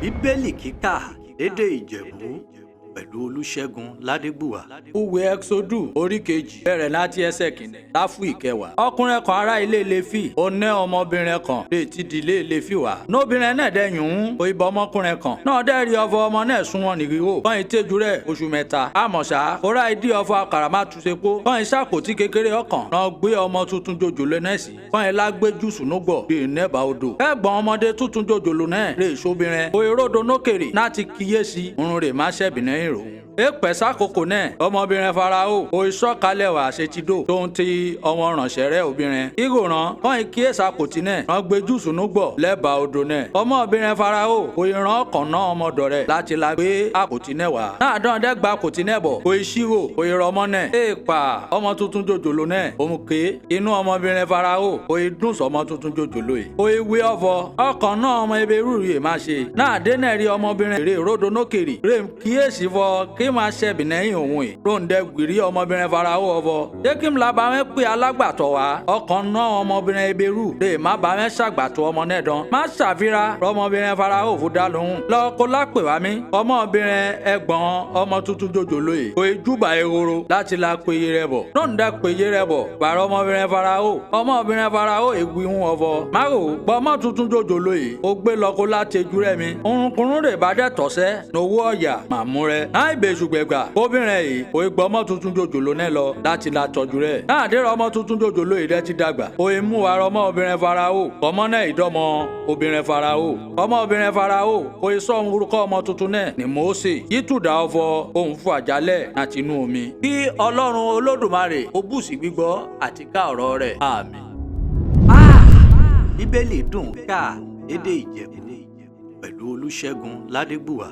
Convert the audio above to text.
Bíbélì kíkà lédè Ìjẹ̀bú pẹ̀lú Olúṣẹ́gun Ládégbùwà. Ìwé Ẹ́kísódù orí kejì bẹ̀rẹ̀ láti ẹsẹ̀ kìíní láfù ìkẹwàá. Ọkùnrin kan ará ilé Léfì ó ní ọmọbìnrin kan lè ti dìlé Léfì wá. Nóbìnrin náà dẹ̀yìn ń o ìbọn ọmọkùnrin kan náà dẹ́rì ọfọ ọmọ náà súnwọ̀n nìgbìwò. Kọ́yìn tẹ́jú rẹ̀ oṣù mẹ́ta. Àmọ̀ṣá kóra ìdí ọfọ àkàrà má túnṣe pó. Kọ́yìn ṣàkótí kékeré ọkàn náà gbé ọmọ tuntun jòjòló náà sí. Kọ́yìn lágbé jùsù núgbọ̀ dé nẹ́bà odò. Ẹ̀gbọ́n ọmọdé tuntun jòjòló náà rè sóbìnrin. Òyìnbó nókèrè láti kíyèsí òun rè má ṣẹ̀bìnrin ìrò. Èpè sákòókò náà ọmọbìnrin Fáráò ó ìṣọ̀kalẹ̀ wá ṣètìdó tó ń ti ọmọ ránṣẹ́ rẹ̀ obìnrin. Ìgòràn kàn kíyèsí àkòtí náà wọ́n gbé jùsù núgbọ̀ lẹ́bàá odò náà. Ọmọbìnrin Fáráò ó ìran ọkàn náà ọmọdọ̀ rẹ̀ láti la gbé àkòtí náà wá. Náà dán dẹ́gba àkòtí náà bọ̀ ó ìṣirò ó ìrọmọ náà. Èèpà ọmọ tuntun jòjòló náà òun ké inú ọmọbìnrin Fáráò ó ìdùn sọmọ tuntun jòjòló yìí. Ó ìwé ọ̀fọ̀ ọkàn náà ọmọ ebe rúurú má ṣe. Náà dé náà rí ọmọbìnrin rè ródò nókèrè rè kíyèsí fọ kí máa ṣẹ̀bì nẹ́yìn òun ẹ̀. Róńdẹ́ gbìrí ọmọbìnrin Fáráò ọ̀fọ̀. Jẹ́ kí n la bá wọn pé alágbàtọ̀ wá. Ọkàn náà ọmọbìnrin Ebérù lè má bá wọn ṣàgbàtọ̀ ọmọ náà dán. Má ṣàfihàn ọmọbìnrin Fáráò fún dá lóhùn. Lọ kó lápè wá mi. Ọmọbìnrin ẹ̀gbọ́n ọmọ tuntun jòjòló yìí. Kò júbà ehoro láti la péye rẹ̀ bọ̀. Róńdẹ́ péye rẹ̀ bọ̀. Bàrọ̀ ọmọbìnrin Fáráò. Ọmọbìnrin Fáráò ègbì ń ọ̀fọ̀. Máwo gbọ́mọ tuntun jòjòló yìí. Ó gbé lọ kó láti ejú rẹ̀ mi. Orunkunrun rẹ̀ bá dẹ̀ tọ̀sẹ̀. Nowó ọ̀yà màmú rẹ̀. Náà ìbèṣùgbẹ̀gbà obìnrin yìí ó gbọ́ ọmọ tuntun jòjòló náà lọ láti la tọ́jú rẹ̀. Náà dé ọmọ tuntun jòjòló yìí rẹ̀ ti dàgbà. Ó mú wa ọmọ obìnrin Fáráò. Ọmọ náà ìdọ́mọ obìnrin Fáráò. Ọmọ obìnrin Fáráò ó sọ orúkọ ọmọ tuntun náà ní Mósè. Yítùdà ọ̀fọ̀ òun fún àjálẹ̀ láti inú omi. Kí Ọlọ́run Olódùmarè ó bùsí gbígbọ́ àti ká ọ̀rọ̀ rẹ̀. Àmín. Bíbélì dùn ká lédè Ìjẹ̀bú pẹ̀lú Olúṣẹ́gun Ládégbùwà.